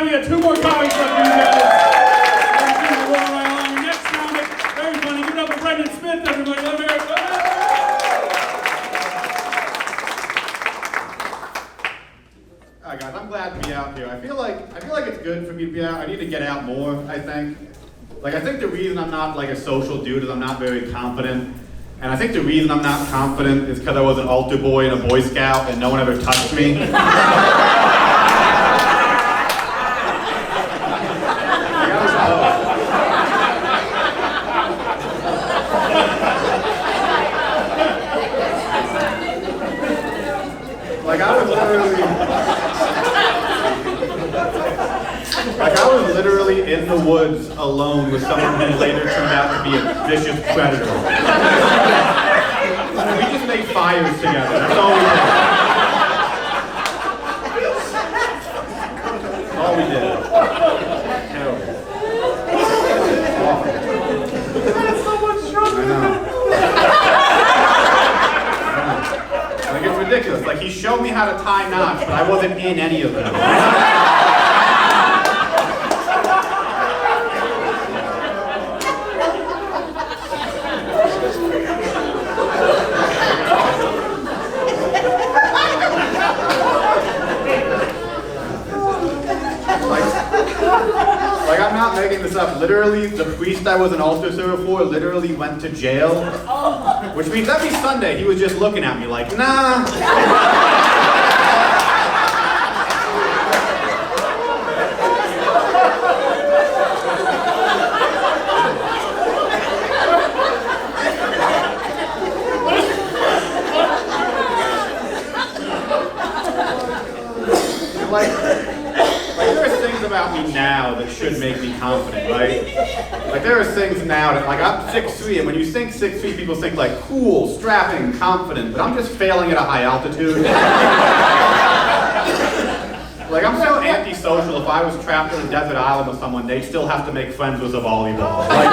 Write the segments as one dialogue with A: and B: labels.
A: we got two more comics left for you guys. We're rolling right along. Our next comic, very funny. Give it up for Brendan Smith, everybody. Let me hear it.
B: Alright guys, I'm glad to be out here. I feel like it's good for me to be out. I need to get out more, I think. Like, I think the reason I'm not like a social dude is I'm not very confident. And I think the reason I'm not confident is because I was an altar boy and a Boy Scout and no one ever touched me. Like, I was literally in the woods alone with someone who later turned out to be a vicious predator. We just made fires together, that's all we did. That's all we did. Terrible.
C: That's so much stronger.
B: I know. Like, it's ridiculous. Like, he showed me how to tie knots, but I wasn't in any of them. Like, I'm not making this up. Literally, the priest I was an altar server for literally went to jail. Which means every Sunday he was just looking at me like, nah. Like, there are things about me now that should make me confident, right? Like, there are things now that, like, I'm 6'3", and when you think 6'3", people think, like, cool, strapping, confident, but I'm just failing at a high altitude. Like, I'm so antisocial, if I was trapped on a desert island with someone, they'd still have to make friends with a volleyball. Like,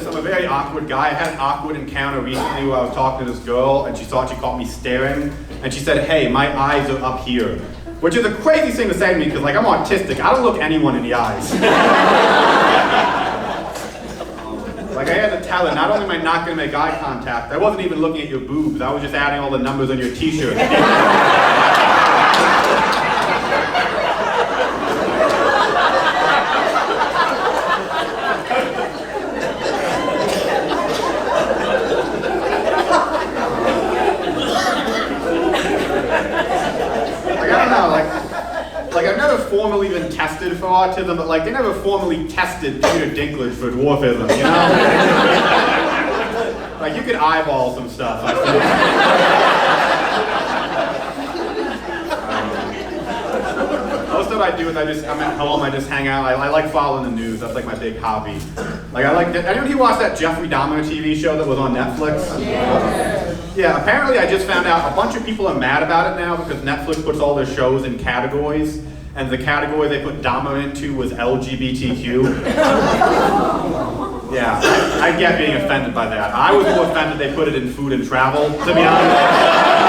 B: I'm a very awkward guy. I had an awkward encounter recently where I was talking to this girl, and she thought she caught me staring, and she said, hey, my eyes are up here. Which is a crazy thing to say to me, because, like, I'm autistic. I don't look anyone in the eyes. Like, I had to tell her, not only am I not going to make eye contact, I wasn't even looking at your boobs. I was just adding all the numbers on your t-shirt. Like, I've never formally been tested for autism, but, like, they never formally tested Peter Dinklage for dwarfism, you know? Like, you could eyeball some stuff, I think. Most of what I do is I'm at home, I just hang out, I like following the news, that's like my big hobby. Like, anyone here watch that Jeffrey Dahmer TV show that was on Netflix? Yeah, apparently I just found out a bunch of people are mad about it now because Netflix puts all their shows in categories, and the category they put Dahmer into was LGBTQ. Yeah, I get being offended by that. I was more offended they put it in food and travel, to be honest.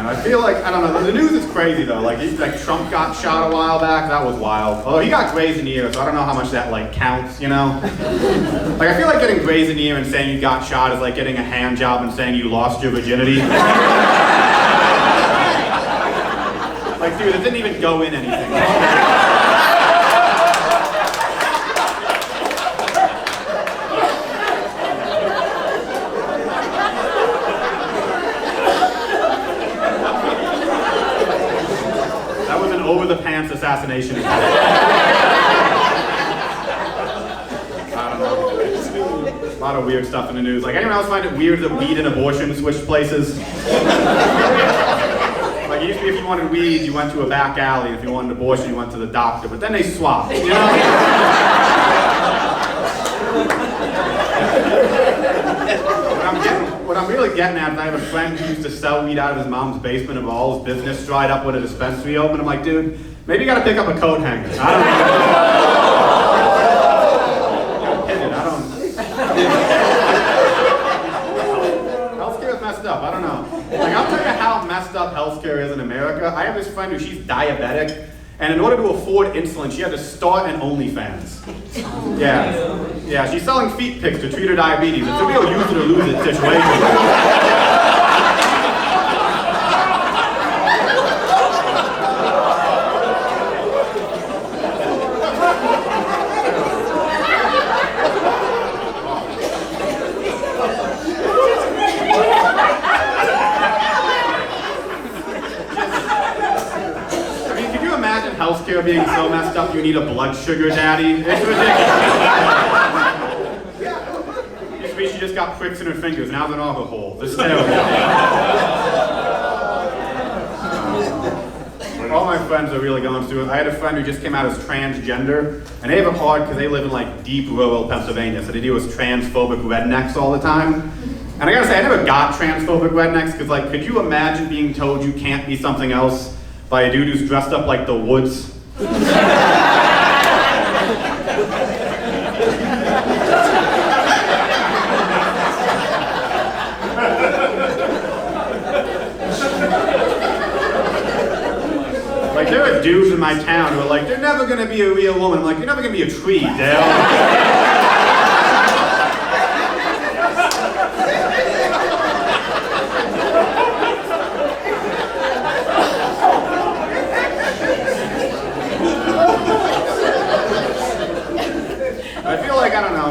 B: I feel like, I don't know, the news is crazy though. Like Trump got shot a while back, that was wild. Although he got grazed in the ear, so I don't know how much that like counts, you know? Like, I feel like getting grazed in the ear and saying you got shot is like getting a hand job and saying you lost your virginity. Like, dude, it didn't even go in anything. Over-the-pants assassination. I don't know. A lot of weird stuff in the news. Like, anyone else find it weird that weed and abortion switched places? Like, it used to be if you wanted weed, you went to a back alley. If you wanted abortion, you went to the doctor. But then they swapped, you know? what I'm really getting at is I have a friend who used to sell weed out of his mom's basement and all his business dried up when a dispensary opened. I'm like, dude, maybe you gotta pick up a coat hanger. I don't Healthcare is messed up, I don't know. Like, I'll tell you how messed up healthcare is in America. I have this friend who she's diabetic, and in order to afford insulin, she had to start an OnlyFans. Yeah, she's selling feet pics to treat her diabetes. It's a real use it or lose it situation. Healthcare being so messed up, you need a blood sugar daddy. It's ridiculous. Used to be she just got pricks in her fingers, now they're all her holes. It's terrible. All my friends are really going through it. I had a friend who just came out as transgender, and they have it hard because they live in like deep rural Pennsylvania, so they deal with transphobic rednecks all the time. And I gotta say, I never got transphobic rednecks because, like, could you imagine being told you can't be something else by a dude who's dressed up like the Woods? Like, there are dudes in my town who are like, they're never gonna be a real woman. I'm like, you're never gonna be a tree, Dale.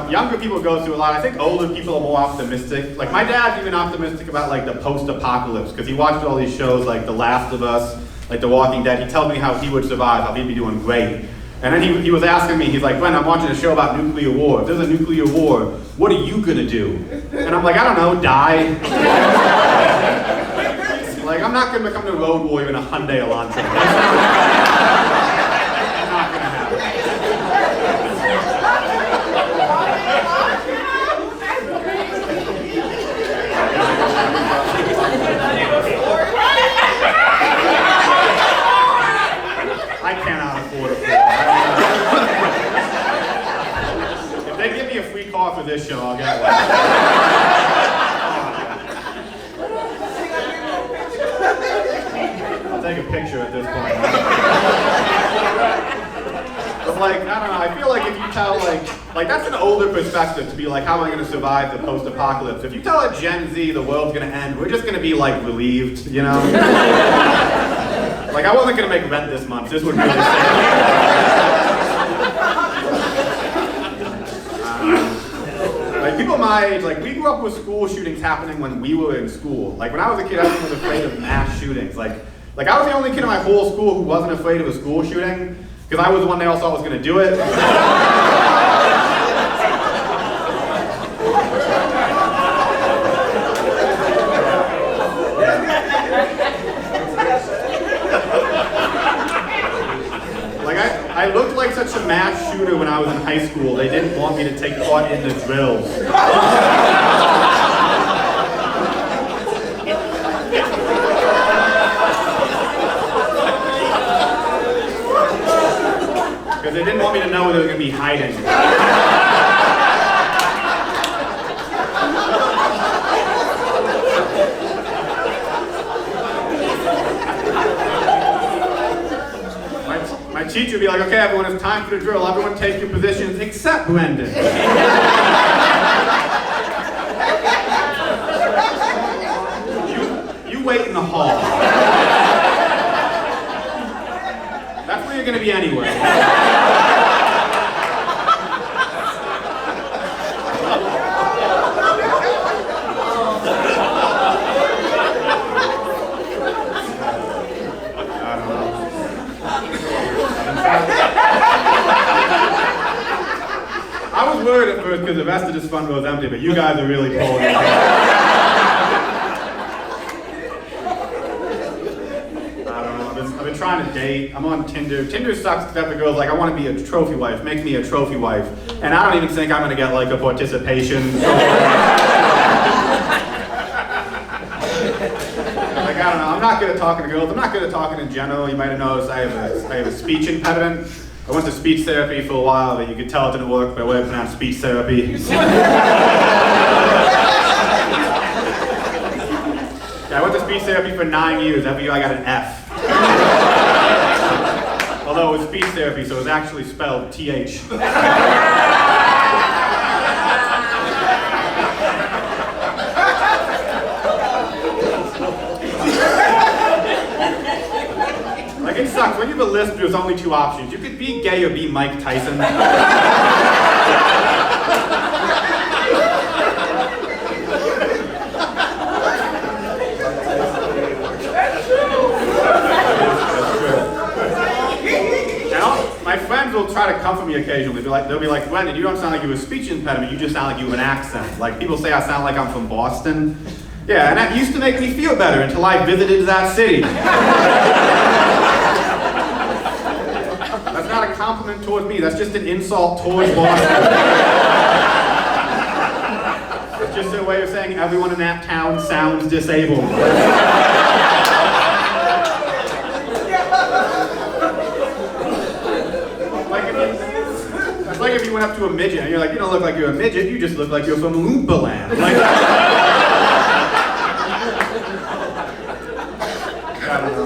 B: Younger people go through a lot. I think older people are more optimistic. Like, my dad's even optimistic about like the post-apocalypse because he watched all these shows like The Last of Us, like The Walking Dead. He tells me how he would survive, how he'd be doing great. And then he was asking me, he's like, Glenn, I'm watching a show about nuclear war. If there's a nuclear war, what are you gonna do? And I'm like, I don't know, die. Like, I'm not gonna become the road warrior in a Hyundai Elantra. That's not gonna happen. I cannot afford a Ford. If they give me a free car for this show, I'll get one. I'll take a picture at this point. But like, I don't know, I feel like if you tell like that's an older perspective to be like, how am I going to survive the post-apocalypse? If you tell a Gen Z the world's going to end, we're just going to be like relieved, you know? Like, I wasn't gonna make rent this month. This would really sad. Like, people my age, like, we grew up with school shootings happening when we were in school. Like, when I was a kid, everyone was afraid of mass shootings. Like I was the only kid in my whole school who wasn't afraid of a school shooting, because I was the one they all thought was gonna do it. I looked like such a mass shooter when I was in high school. They didn't want me to take part in the drills. Because they didn't want me to know where they were going to be hiding. My teacher would be like, okay, everyone, it's time for the drill. Everyone take your positions except Brendan. You wait in the hall. That's where you're going to be anyway. I was worried at first because the rest of this front row is empty, but you guys are really pulling it. I don't know, I've been trying to date. I'm on Tinder. Tinder sucks because the girl's like, I want to be a trophy wife. Make me a trophy wife. And I don't even think I'm going to get like a participation. not good at talking to girls. I'm not good at talking in general. You might have noticed I have a speech impediment. I went to speech therapy for a while, but you could tell it didn't work by the way I pronounced speech therapy. Yeah, I went to speech therapy for 9 years. Every year I got an F. Although it was speech therapy, so it was actually spelled TH. Like, it sucks. When you have a lisp, there's only two options. You could be gay or be Mike Tyson. My friends will try to comfort me occasionally. They'll be like, Brendan, you don't sound like you have a speech impediment, you just sound like you have an accent. Like, people say I sound like I'm from Boston. Yeah, and that used to make me feel better until I visited that city. That's not a compliment towards me, that's just an insult towards Boston. It's just a way of saying everyone in that town sounds disabled. It's like if you went up to a midget and you're like, you don't look like you're a midget, you just look like you're from Oompa Land. Like, I don't know.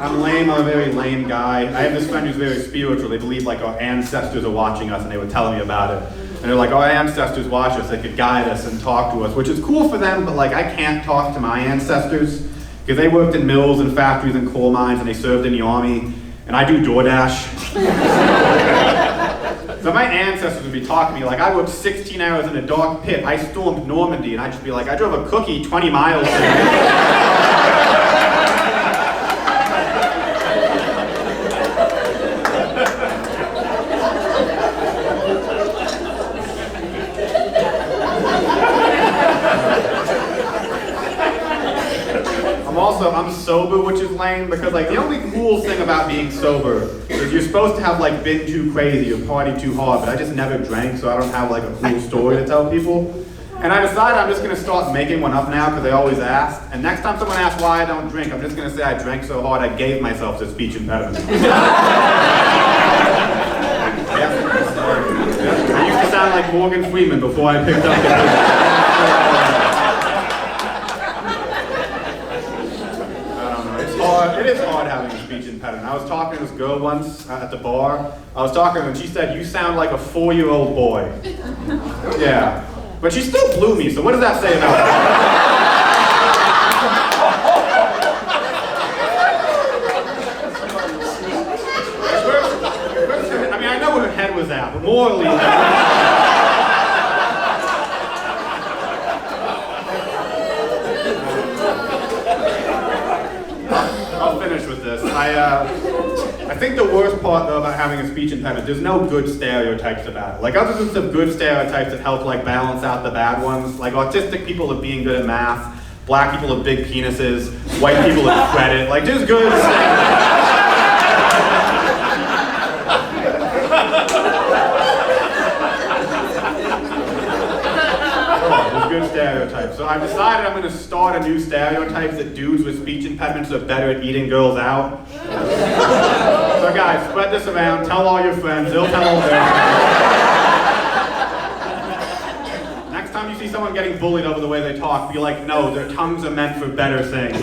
B: I'm lame, I'm a very lame guy. I have this friend who's very spiritual. They believe like our ancestors are watching us and they were telling me about it. And they're like, our ancestors watch us, they could guide us and talk to us, which is cool for them, but like I can't talk to my ancestors because they worked in mills and factories and coal mines and they served in the army. And I do DoorDash. So my ancestors would be talking to me like I worked 16 hours in a dark pit. I stormed Normandy, and I'd just be like, I drove a cookie 20 miles I'm sober, which is lame, because like the only cool thing about being sober is you're supposed to have like been too crazy or party too hard, but I just never drank, so I don't have like a cool story to tell people. And I decided I'm just gonna start making one up now because they always ask. And next time someone asks why I don't drink, I'm just gonna say I drank so hard I gave myself the speech impediment. Yeah. I used to sound like Morgan Freeman before I picked up the It is hard having a speech impediment. I was talking to this girl once at the bar. I was talking to her and she said, "You sound like a 4-year-old boy." Yeah. But she still blew me, so what does that say about her? I mean, I know where her head was at, but morally... I'll finish with this. I think the worst part though about having a speech impediment, there's no good stereotypes about it. Like other than some good stereotypes that help like balance out the bad ones, like autistic people are being good at math, black people have big penises, white people have credit, like there's good There's good stereotypes. So I've decided I'm going to start a new stereotype that dudes with speech impediments are better at eating girls out. So guys, spread this around, tell all your friends, they'll tell all their friends. Next time you see someone getting bullied over the way they talk, be like, no, their tongues are meant for better things.